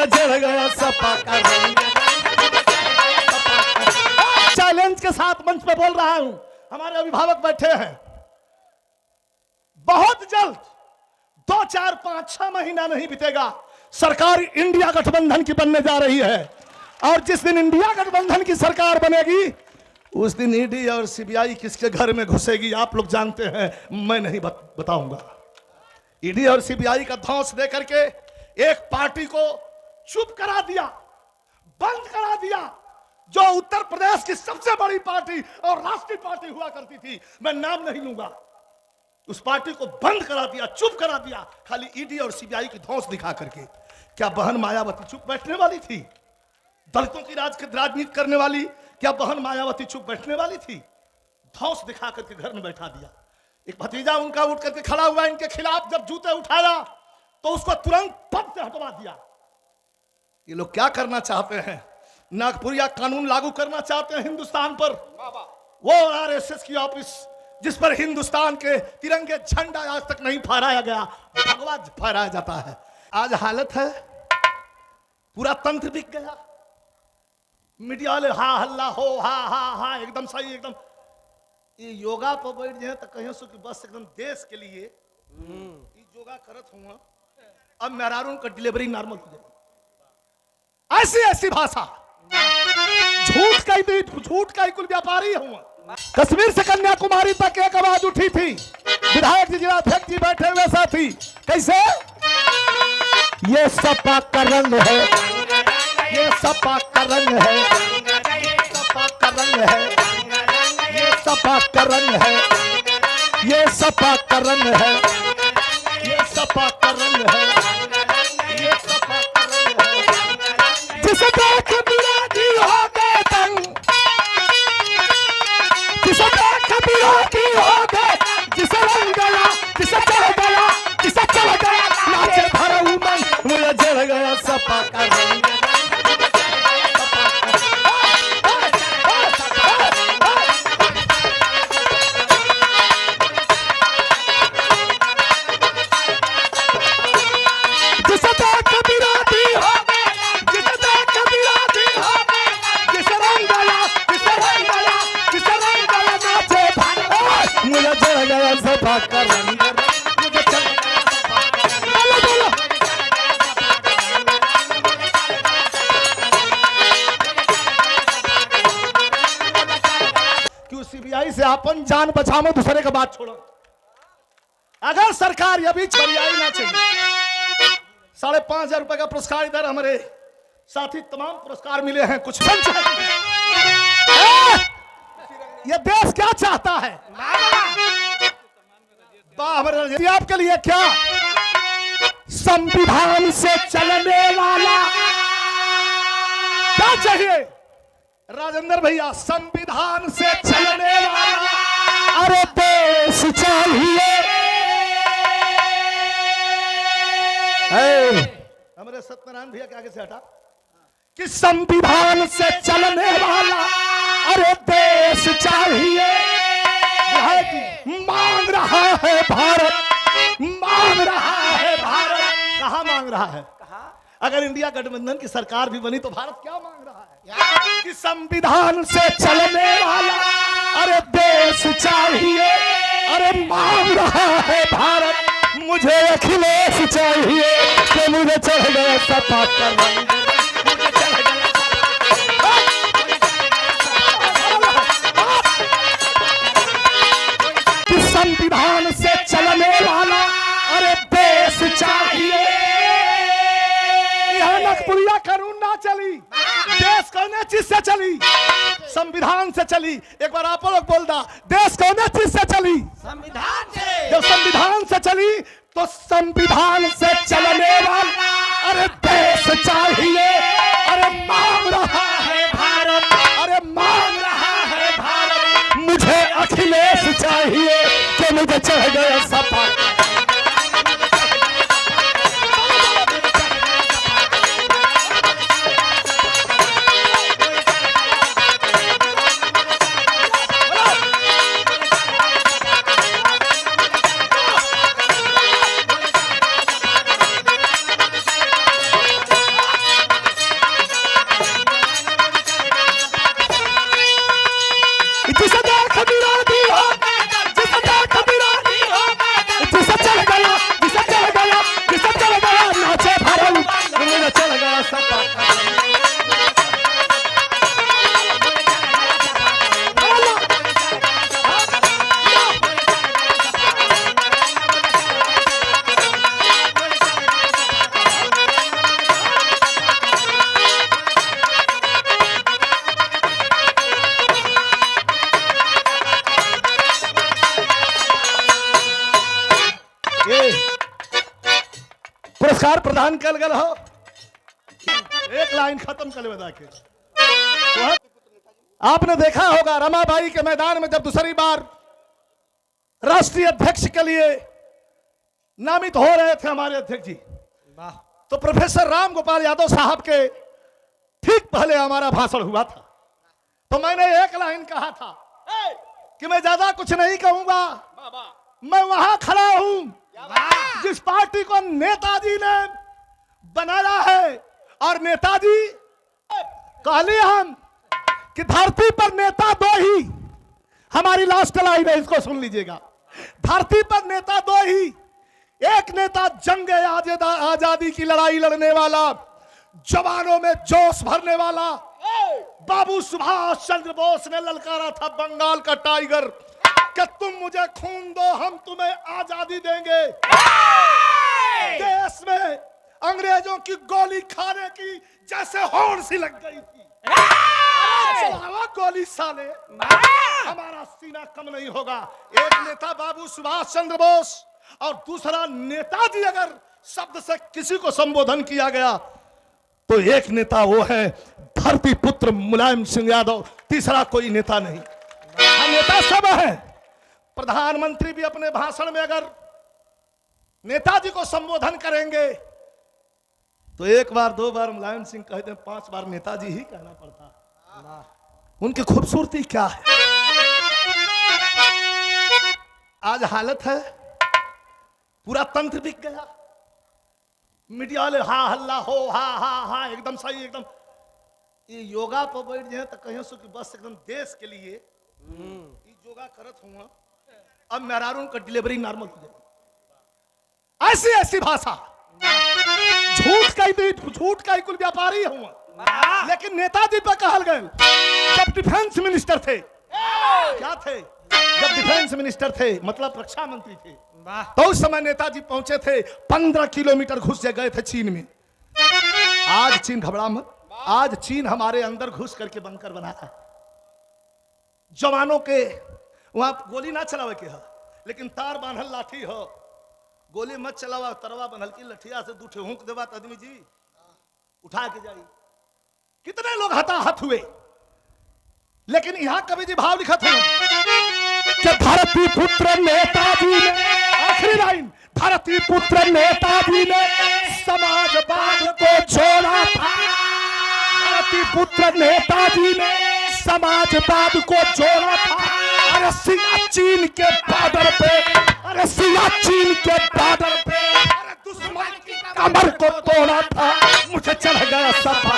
मुझे चढ़ गया सपा का रंग। चैलेंज के साथ मंच पे बोल रहा हूं, हमारे अभिभावक बैठे हैं, बहुत जल्द 2, 4, 5, 6 महीना नहीं बीतेगा, सरकार इंडिया गठबंधन की बनने जा रही है। और जिस दिन इंडिया गठबंधन की सरकार बनेगी उस दिन ईडी और सीबीआई किसके घर में घुसेगी आप लोग जानते हैं, मैं नहीं बताऊंगा। ईडी और सीबीआई का धौंस देकर के एक पार्टी को चुप करा दिया, बंद करा दिया, जो उत्तर प्रदेश की सबसे बड़ी पार्टी और राष्ट्रीय पार्टी हुआ करती थी, मैं नाम नहीं लूंगा, उस पार्टी को बंद करा दिया, चुप करा दिया, खाली ईडी और सीबीआई की धौंस दिखा करके। क्या बहन मायावती चुप बैठने वाली थी? दलितों की राजनीति करने वाली क्या बहन मायावती चुप बैठने वाली थी? धौंस दिखा करके घर में बैठा दिया। एक भतीजा उनका उठ करके खड़ा हुआ, इनके खिलाफ जब जूते उठाया तो उसको तुरंत पद से हटवा दिया। ये लोग क्या करना चाहते हैं? नागपुरिया कानून लागू करना चाहते हैं हिंदुस्तान पर। वो आरएसएस की ऑफिस जिस पर हिंदुस्तान के तिरंगे झंडा आज तक नहीं फहराया गया, भगवा फहराया जाता है। आज हालत है पूरा तंत्र बिक गया, मीडिया वाले हा हल्ला हो, हा हा हा, एकदम सही, एकदम। ये योगा पर बैठ जाए तो कहीं सो कि बस एकदम देश के लिए योगा करत हुआ, अब मेहरारून का डिलीवरी नॉर्मल हो जाए। ऐसी ऐसी भाषा, झूठ का कुल व्यापारी हुआ। कश्मीर से कन्याकुमारी तक एक आवाज उठी थी, विधायक जी, जिलाध्यक्ष जी बैठे हुए साथी, कैसे? ये सपा का रंग है, ये सपा का रंग है, सपा का रंग है, ये सपा का रंग है, ये सपा का रंग है, ये सपा का रंग है, ये सपा का रंग है। जिसे देख विरोधी हो गए तंग, जिसे देख विरोधी हो गए, जिसे रंग गया, जिसे चढ़ गया, जिसे चढ़ गया, नाचे भरा उमंग, मुझे चढ़ गया सपा का रंग। सीबीआई से अपन जान बचाओ, दूसरे का बात छोड़ो। अगर सरकार ये भी छरियाई ना चाहिए, 5,500 रुपए का पुरस्कार इधर हमारे साथी तमाम पुरस्कार मिले हैं, कुछ ये देश क्या चाहता है? आपके लिए क्या संविधान से चलने वाला क्या चाहिए? राजेंद्र भैया, संविधान से चलने वाला अरे देश चाहिए। हमारे सत्यनारायण भैया के आगे से हटा कि संविधान से चलने वाला अरे देश चाहिए। मांग रहा है भारत, मांग रहा है भारत। कहां मांग रहा है? अगर इंडिया गठबंधन की सरकार भी बनी तो भारत क्या मांग रहा है? कि संविधान से चलने वाला अरे देश चाहिए। अरे मांग रहा है भारत, मुझे अखिलेश चाहिए, तो मुझे चढ़ गया सपा का रंग। संविधान से चलने वाला अरे देश चाहिए। यह नखपुरिया कानून ना चली, देश कौन चीज से चली? संविधान से चली। एक बार आप लोग बोल दा, देश कौन चीज से चली? संविधान से। जब संविधान से चली तो संविधान से चलने वाला अरे देश चाहिए। अरे मांग रहा है भारत, अरे मांग रहा है भारत, मुझे अखिलेश चाहिए, कि मुझे चढ़ गया सपा। कल गल हो, एक लाइन खत्म कर बता के। तो आपने देखा होगा रमाबाई के मैदान में जब दूसरी बार राष्ट्रीय अध्यक्ष के लिए नामित हो रहे थे हमारे अध्यक्ष जी, तो प्रोफेसर राम गोपाल यादव साहब के ठीक पहले हमारा भाषण हुआ था। तो मैंने एक लाइन कहा था कि मैं ज्यादा कुछ नहीं कहूंगा, मैं वहां खड़ा हूं जिस पार्टी को नेताजी ने बनाया है। और नेताजी कहली हम कि धरती पर नेता दो ही, हमारी लास्ट लाइन है, इसको सुन लीजिएगा। धरती पर नेता दो ही, एक नेता जंग आजादी की लड़ाई लड़ने वाला, जवानों में जोश भरने वाला बाबू सुभाष चंद्र बोस ने ललकारा था बंगाल का टाइगर कि तुम मुझे खून दो हम तुम्हें आजादी देंगे। देश में अंग्रेजों की गोली खाने की जैसे होड़ सी लग गई थी। चलावा गोली साले, हमारा सीना कम नहीं होगा। एक नेता बाबू सुभाष चंद्र बोस और दूसरा नेताजी, अगर शब्द से किसी को संबोधन किया गया तो एक नेता वो है धरती पुत्र मुलायम सिंह यादव, तीसरा कोई नेता नहीं। नेता सब है। प्रधानमंत्री भी अपने भाषण में अगर नेताजी को संबोधन करेंगे तो एक बार दो बार मुलायम सिंह कहते हैं, 5 बार नेताजी ही कहना पड़ता। उनकी खूबसूरती क्या है। आज हालत है पूरा तंत्र बिक गया, मीडिया वाले हा हल्ला हो, हा हा हा, एकदम सही, एकदम। ये योगा पर बैठ जाए तो कहीं सो कि बस एकदम देश के लिए योगा करत हुआ, अब मेहरारून का डिलीवरी नॉर्मल हो जाए। ऐसी ऐसी भाषा, झूठ का ही कुल व्यापारी हुआ। लेकिन नेताजी पर कहल गए जब डिफेंस मिनिस्टर थे, क्या थे, जब डिफेंस मिनिस्टर थे मतलब रक्षा मंत्री थे, तो उस समय नेताजी पहुंचे थे, 15 किलोमीटर घुस गए थे चीन में। आज चीन घबरा मत, आज चीन हमारे अंदर घुस करके बंकर बना है। जवानों के वहां गोली ना चलावे के है, लेकिन तार बांधल लाठी हो, गोली मत चलावा, तरवा बनल की लठिया से दूठे हुक देवा तो आदमी जी उठा के जाई। कितने लोग हताहत हुए, लेकिन यहां कवि जी भाव लिखा था कि धरती पुत्र नेताजी ने, आखिरी लाइन, धरती पुत्र नेताजी ने समाजवाद को छोड़ा था। धरती पुत्र नेताजी ने समाजवाद को जोड़ा था। अरे सियाचिन के बॉर्डर पे, अरे सियाचिन के बॉर्डर पे, अरे दुश्मन की कमर को तोड़ा था। मुझे चढ़ गया सपा